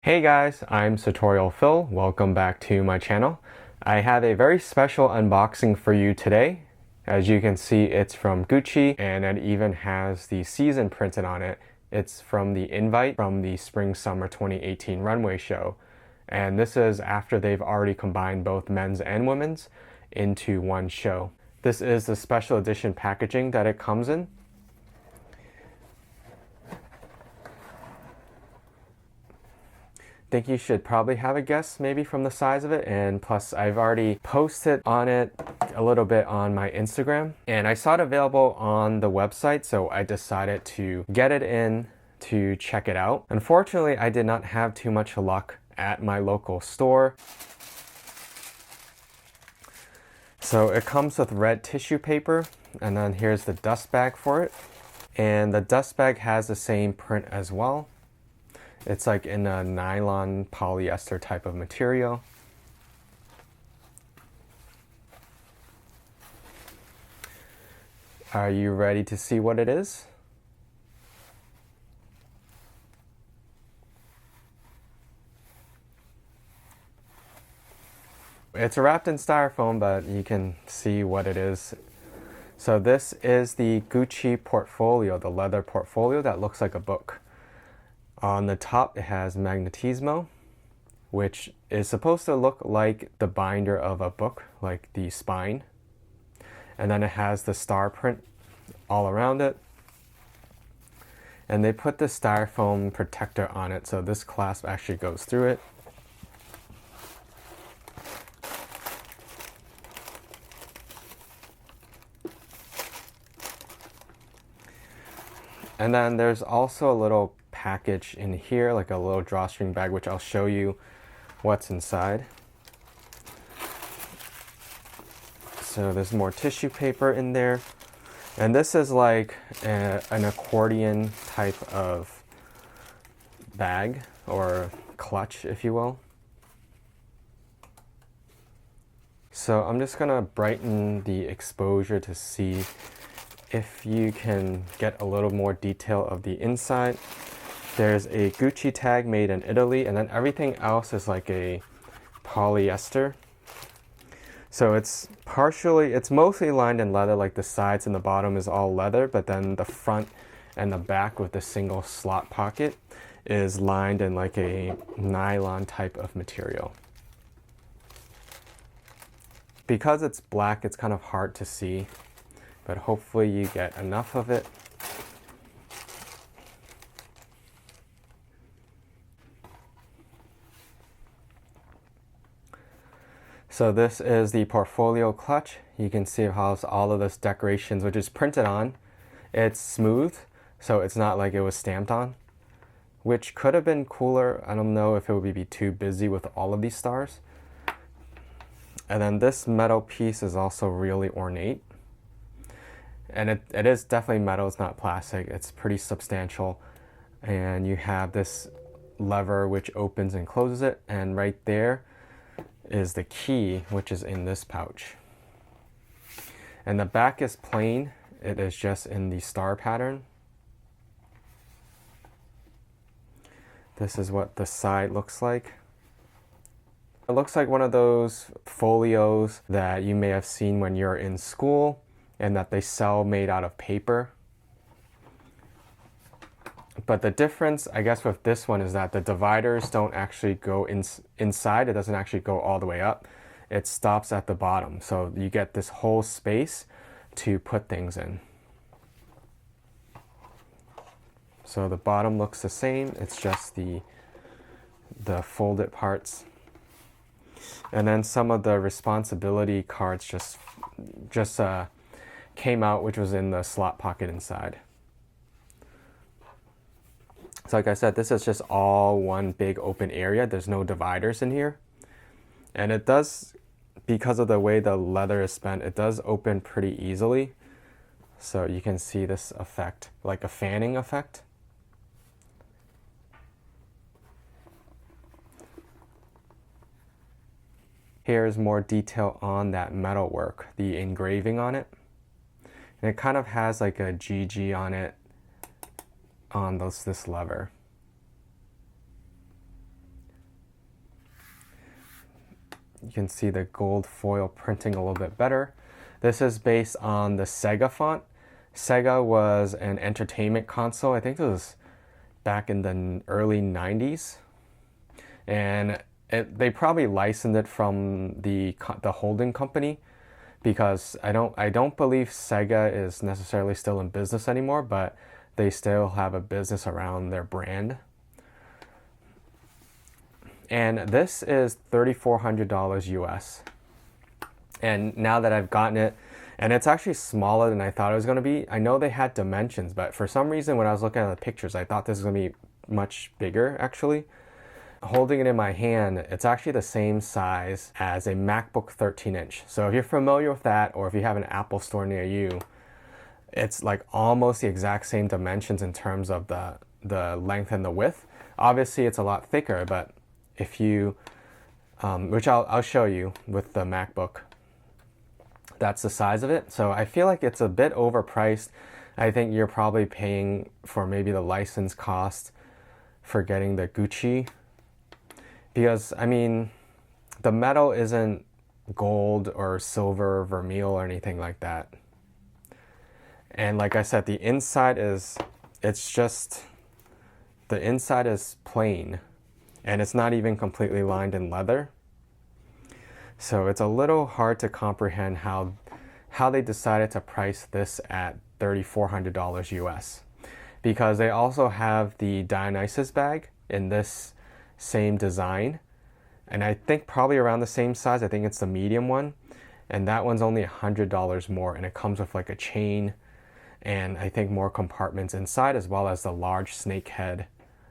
Hey guys, I'm Tutorial Phil. Welcome back to my channel. I have a very special unboxing for you today. As you can see, it's from Gucci and it even has the season printed on it. It's from the invite from the Spring-Summer 2018 Runway show. And this is after they've already combined both men's and women's into one show. This is the special edition packaging that it comes in. Think you should probably have a guess maybe from the size of it, and plus I've already posted on it a little bit on my Instagram and I saw it available on the website, so I decided to get it in to check it out. Unfortunately, I did not have too much luck at my local store. So it comes with red tissue paper, and then here's the dust bag for it, and the dust bag has the same print as well. It's like in a nylon polyester type of material. Are you ready to see what it is? It's wrapped in styrofoam, but you can see what it is. So this is the Gucci portfolio, the leather portfolio that looks like a book. On the top, it has magnetismo, which is supposed to look like the binder of a book, like the spine. And then it has the star print all around it. And they put the styrofoam protector on it, so this clasp actually goes through it. And then there's also a little package in here, like a little drawstring bag, which I'll show you what's inside. So there's more tissue paper in there, and this is like an accordion type of bag or clutch, if you will. So I'm just gonna brighten the exposure to see if you can get a little more detail of the inside. There's a Gucci tag made in Italy, and then everything else is like a polyester. So it's mostly lined in leather, like the sides and the bottom is all leather, but then the front and the back with the single slot pocket is lined in like a nylon type of material. Because it's black, it's kind of hard to see, but hopefully you get enough of it. So this is the portfolio clutch. You can see how all of this decorations, which is printed on. It's smooth, so it's not like it was stamped on, which could have been cooler. I don't know if it would be too busy with all of these stars. And then this metal piece is also really ornate. And it is definitely metal, it's not plastic. It's pretty substantial. And you have this lever which opens and closes it, and right there is the key, which is in this pouch. And the back is plain. It is just in the star pattern. This is what the side looks like. It looks like one of those folios that you may have seen when you're in school and that they sell made out of paper. But the difference, I guess, with this one is that the dividers don't actually go inside. It doesn't actually go all the way up. It stops at the bottom. So you get this whole space to put things in. So the bottom looks the same. It's just the folded parts. And then some of the responsibility cards just came out, which was in the slot pocket inside. So like I said, this is just all one big open area. There's no dividers in here. And it does, because of the way the leather is spent, it does open pretty easily. So you can see this effect, like a fanning effect. Here's more detail on that metal work, the engraving on it. And it kind of has like a GG on it on this lever. You can see the gold foil printing a little bit better. This is based on the Sega font. Sega was an entertainment console. I think it was back in the early 90s. And they probably licensed it from the holding company, because I don't believe Sega is necessarily still in business anymore, but they still have a business around their brand. And this is $3,400 US. And now that I've gotten it, and it's actually smaller than I thought it was going to be. I know they had dimensions, but for some reason when I was looking at the pictures, I thought this was going to be much bigger actually. Holding it in my hand, it's actually the same size as a MacBook 13-inch. So if you're familiar with that, or if you have an Apple store near you, it's like almost the exact same dimensions in terms of the length and the width. Obviously it's a lot thicker, but if you, which I'll show you with the MacBook, that's the size of it. So I feel like it's a bit overpriced. I think you're probably paying for maybe the license cost for getting the Gucci, because I mean, the metal isn't gold or silver, vermeil or anything like that. And like I said, the inside is, the inside is plain, and it's not even completely lined in leather. So it's a little hard to comprehend how they decided to price this at $3,400 US, because they also have the Dionysus bag in this same design, and I think probably around the same size. I think it's the medium one, and that one's only $100 more, and it comes with like a chain and I think more compartments inside, as well as the large snake head,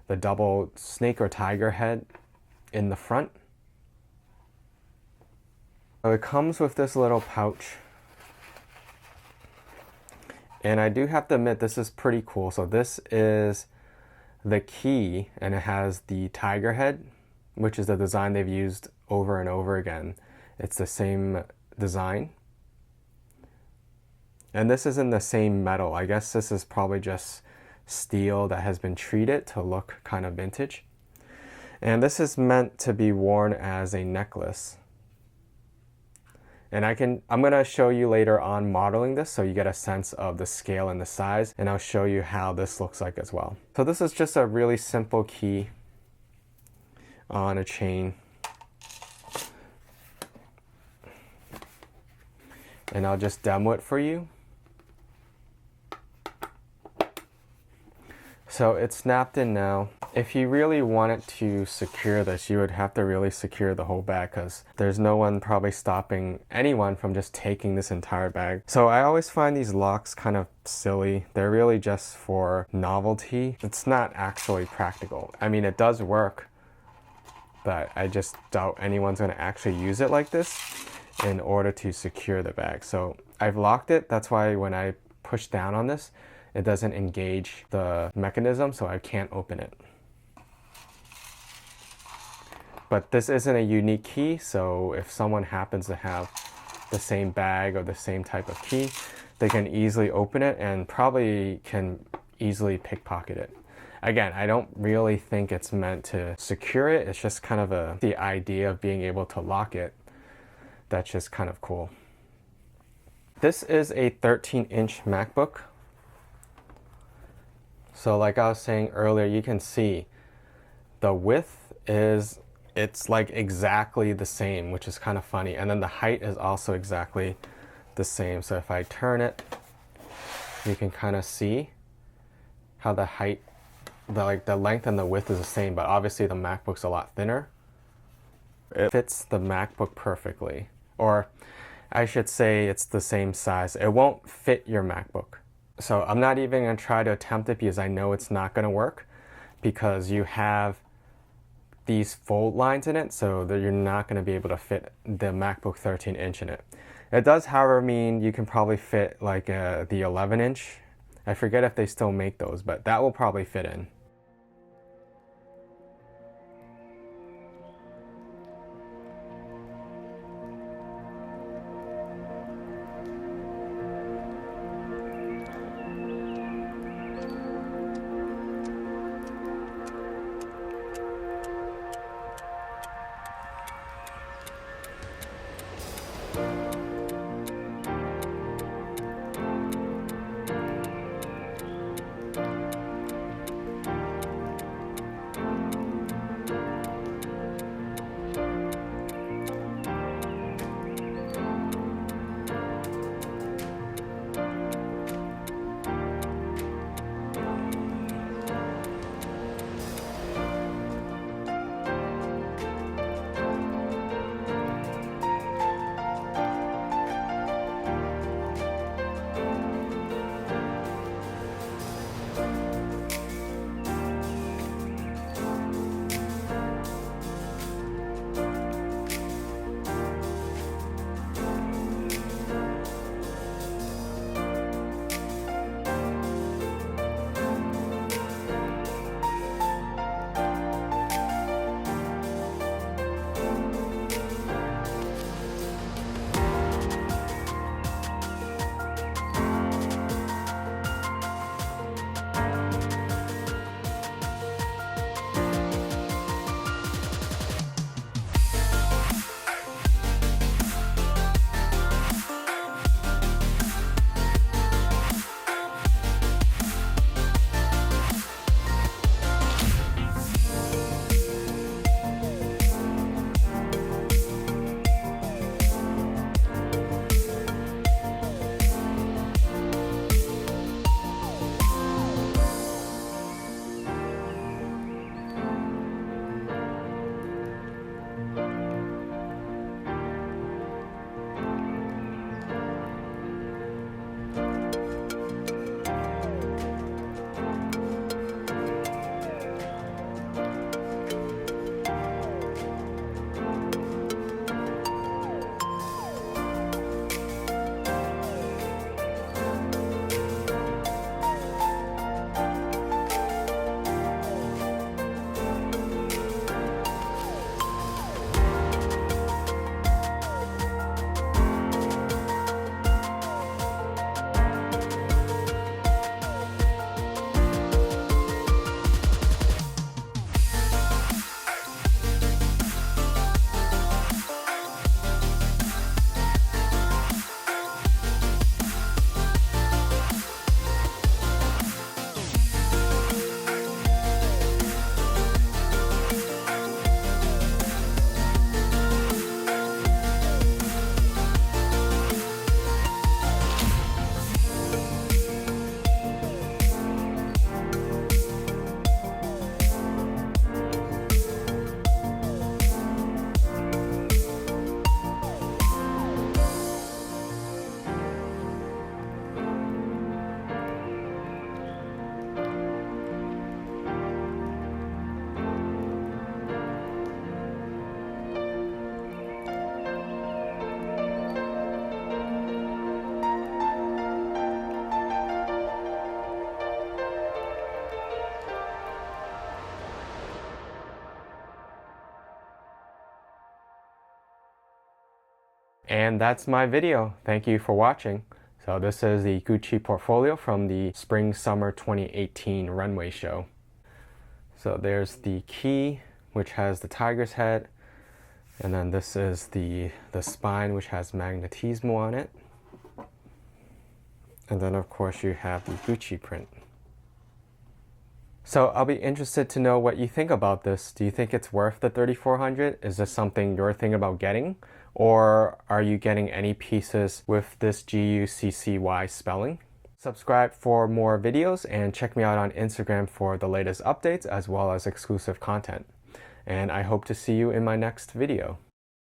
the double snake or tiger head in the front. So it comes with this little pouch, and I do have to admit this is pretty cool. So this is the key, and it has the tiger head, which is the design they've used over and over again. It's the same design, and this is in the same metal. I guess this is probably just steel that has been treated to look kind of vintage, and this is meant to be worn as a necklace. And I'm gonna show you later on modeling this so you get a sense of the scale and the size, and I'll show you how this looks like as well. So this is just a really simple key on a chain. And I'll just demo it for you. So it's snapped in now. If you really wanted to secure this, you would have to really secure the whole bag, because there's no one probably stopping anyone from just taking this entire bag. So I always find these locks kind of silly. They're really just for novelty. It's not actually practical. I mean, it does work, but I just doubt anyone's going to actually use it like this in order to secure the bag. So I've locked it. That's why when I push down on this, it doesn't engage the mechanism, so I can't open it. But this isn't a unique key, so if someone happens to have the same bag or the same type of key, they can easily open it and probably can easily pickpocket it. Again, I don't really think it's meant to secure it. It's just kind of the idea of being able to lock it. That's just kind of cool. This is a 13-inch MacBook. So like I was saying earlier, you can see the width is, it's like exactly the same, which is kind of funny. And then the height is also exactly the same. So if I turn it, you can kind of see how the height, the length and the width is the same, but obviously the MacBook's a lot thinner. It fits the MacBook perfectly, or I should say it's the same size. It won't fit your MacBook. So I'm not even going to try to attempt it, because I know it's not going to work, because you have these fold lines in it, so that you're not going to be able to fit the MacBook 13-inch in it. It does, however, mean you can probably fit like the 11-inch. I forget if they still make those, but that will probably fit in. And that's my video. Thank you for watching. So this is the Gucci portfolio from the Spring-Summer 2018 Runway show. So there's the key, which has the tiger's head. And then this is the spine, which has magnetismo on it. And then of course you have the Gucci print. So I'll be interested to know what you think about this. Do you think it's worth the $3,400? Is this something you're thinking about getting? Or are you getting any pieces with this Guccy spelling? Subscribe for more videos and check me out on Instagram for the latest updates as well as exclusive content. And I hope to see you in my next video.